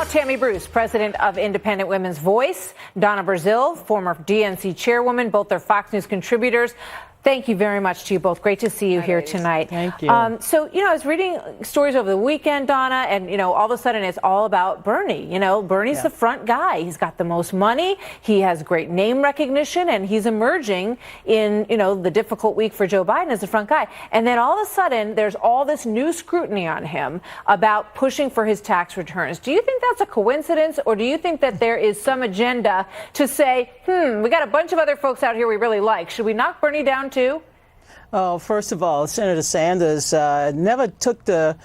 Tammy Bruce, president of Independent Women's Voice. Donna Brazile, former DNC chairwoman. Both are Fox News contributors. Thank you very much to you both. Great to see you here tonight. Thank you. So, I was reading stories over the weekend, Donna, and, all of a sudden it's all about Bernie. Bernie's the front guy. He's got the most money. He has great name recognition, and he's emerging in, the difficult week for Joe Biden as the front guy. And then all of a sudden there's all this new scrutiny on him about pushing for his tax returns. Do you think that's a coincidence, or do you think that there is some agenda to say, we got a bunch of other folks out here we really like. Should we knock Bernie down too? Oh, first of all, Senator Sanders never took the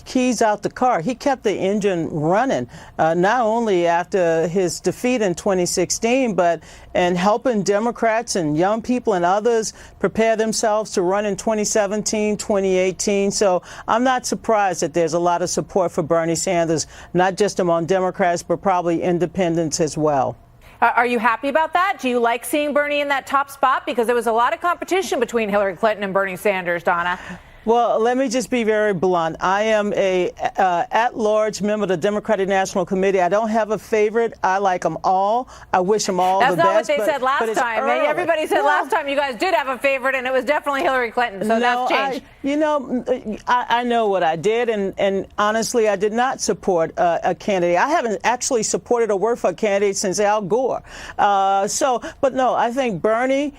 keys out the car. He kept the engine running, not only after his defeat in 2016, but in helping Democrats and young people and others prepare themselves to run in 2017, 2018. So I'm not surprised that there's a lot of support for Bernie Sanders, not just among Democrats, but probably independents as well. Are you happy about that? Do you like seeing Bernie in that top spot? Because there was a lot of competition between Hillary Clinton and Bernie Sanders, Donna. Well, let me just be very blunt. I am a at-large member of the Democratic National Committee. I don't have a favorite. I like them all. I wish them all the best. That's not what they said last time. Early. Everybody said last time you guys did have a favorite, and it was definitely Hillary Clinton. So that's changed. I know what I did, and honestly, I did not support a candidate. I haven't actually supported or worked for a candidate since Al Gore. But no, I think Bernie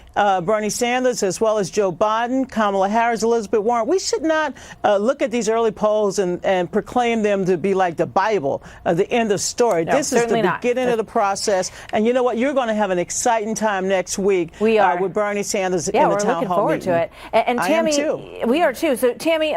Sanders, as well as Joe Biden, Kamala Harris, Elizabeth Warren, we should not look at these early polls and proclaim them to be like the Bible, the end of story. No, this is the beginning of the process. And you know what? You're going to have an exciting time next week with Bernie Sanders in the town hall meeting. Yeah, we're looking forward to it. And Tammy, I am too. We are too. So Tammy,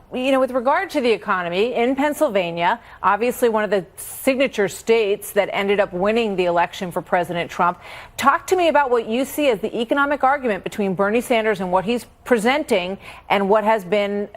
with regard to the economy in Pennsylvania, obviously one of the signature states that ended up winning the election for President Trump, talk to me about what you see as the economic argument between Bernie Sanders and what he's presenting and what has been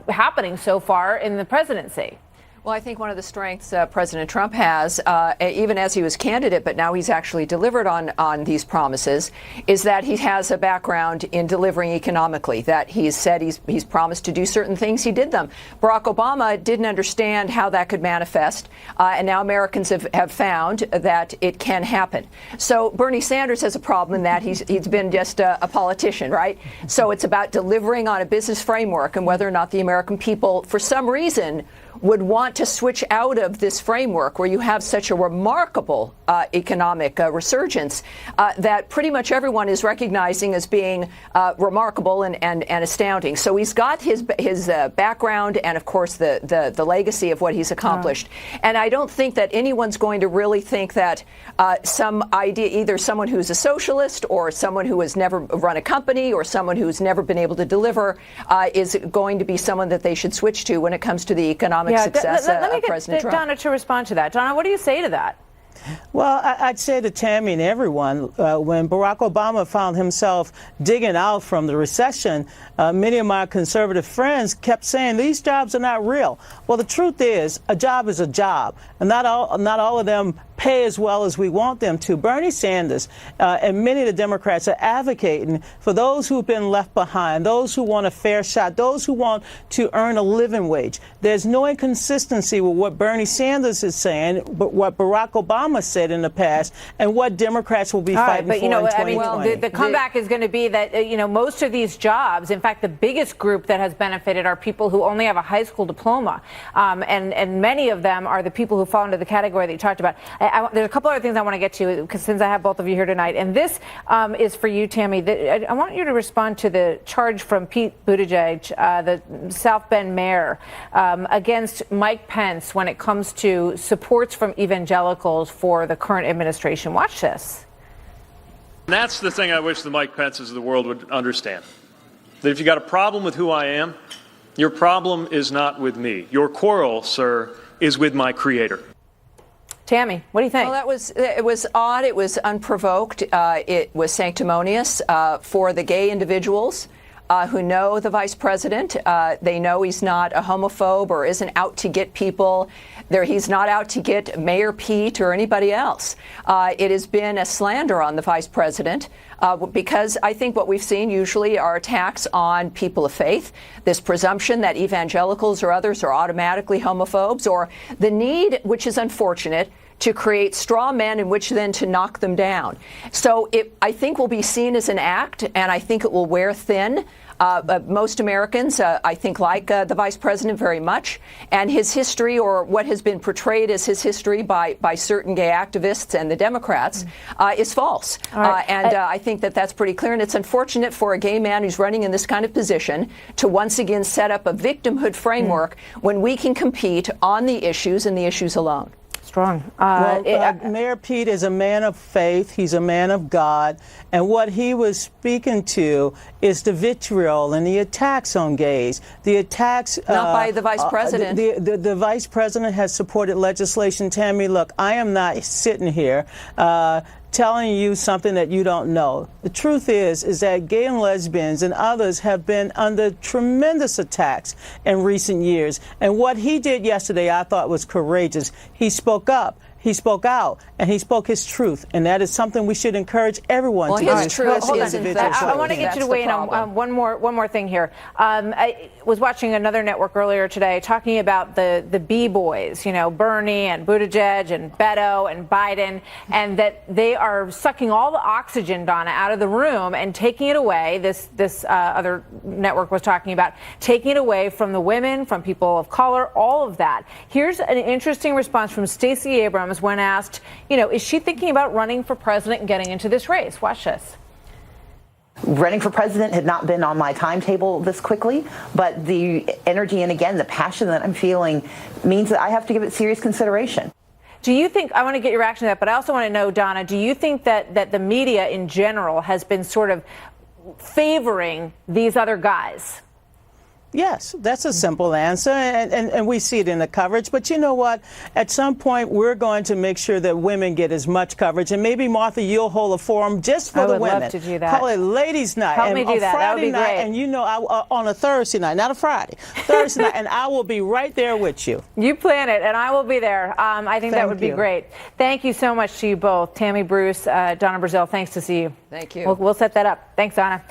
happening so far in the presidency. Well, I think one of the strengths President Trump has, even as he was candidate, but now he's actually delivered on these promises, is that he has a background in delivering economically, that he's said he's promised to do certain things. He did them. Barack Obama didn't understand how that could manifest, and now Americans have found that it can happen. So Bernie Sanders has a problem in that he's been just a politician, right? So it's about delivering on a business framework and whether or not the American people, for some reason, would want to switch out of this framework where you have such a remarkable economic resurgence that pretty much everyone is recognizing as being remarkable and astounding. So he's got his background and, of course, the legacy of what he's accomplished. And I don't think that anyone's going to really think that some idea, either someone who's a socialist or someone who has never run a company or someone who's never been able to deliver is going to be someone that they should switch to when it comes to the economic success of President Trump. Donna to respond to that. Donna, what do you say to that? Well, I'd say to Tammy and everyone, when Barack Obama found himself digging out from the recession, many of my conservative friends kept saying these jobs are not real. Well, the truth is a job is a job, and not all of them pay as well as we want them to. Bernie Sanders and many of the Democrats are advocating for those who've been left behind, those who want a fair shot, those who want to earn a living wage. There's no inconsistency with what Bernie Sanders is saying, but what Barack Obama said in the past, and what Democrats will be fighting for in 2020. The comeback is going to be that, most of these jobs, in fact, the biggest group that has benefited are people who only have a high school diploma. And many of them are the people who fall into the category that you talked about. There's a couple other things I want to get to, because since I have both of you here tonight, and this is for you, Tammy. I want you to respond to the charge from Pete Buttigieg, the South Bend mayor, against Mike Pence when it comes to supports from evangelicals for the current administration. Watch this. And that's the thing I wish the Mike Pences of the world would understand. That if you got a problem with who I am, your problem is not with me. Your quarrel, sir, is with my creator. Tammy, what do you think? Well, it was odd. It was unprovoked. It was sanctimonious for the gay individuals who know the vice president. They know he's not a homophobe or isn't out to get people. He's not out to get Mayor Pete or anybody else. It has been a slander on the vice president because I think what we've seen usually are attacks on people of faith, this presumption that evangelicals or others are automatically homophobes, or the need, which is unfortunate, to create straw men in which then to knock them down. So I think will be seen as an act, and I think it will wear thin. Most Americans, I think, like the vice president very much, and his history, or what has been portrayed as his history by certain gay activists and the Democrats, is false. Right. I think that that's pretty clear, and it's unfortunate for a gay man who's running in this kind of position to once again set up a victimhood framework when we can compete on the issues and the issues alone. Strong. Mayor Pete is a man of faith. He's a man of God. And what he was speaking to is the vitriol and the attacks on gays. The attacks... Not by the vice president. The vice president has supported legislation. Tammy, look, I am not sitting here telling you something that you don't know. The truth is that gay and lesbians and others have been under tremendous attacks in recent years. And what he did yesterday, I thought was courageous. He spoke up. He spoke out, and he spoke his truth, and that is something we should encourage everyone to do. His truth is I want to get you to weigh in on one more thing here. I was watching another network earlier today talking about the B-boys, you know, Bernie and Buttigieg and Beto and Biden, and that they are sucking all the oxygen, Donna, out of the room and taking it away. This other network was talking about taking it away from the women, from people of color, all of that. Here's an interesting response from Stacey Abrams when asked, you know, is she thinking about running for president and getting into this race? Watch this. Running for president had not been on my timetable this quickly, but the energy and, again, the passion that I'm feeling means that I have to give it serious consideration. Do you think, I want to get your reaction to that, but I also want to know, Donna, do you think that the media in general has been sort of favoring these other guys? Yes, that's a simple answer, and we see it in the coverage. But you know what? At some point, we're going to make sure that women get as much coverage. And maybe, Martha, you'll hold a forum just for the women. I would love to do that. Call it Ladies' Night. Help me do that. That would be great. And you know, on a Thursday night, not a Friday, Thursday night, and I will be right there with you. You plan it, and I will be there. I think that would be great. Thank you so much to you both. Tammy Bruce, Donna Brazile, thanks to see you. Thank you. We'll set that up. Thanks, Donna.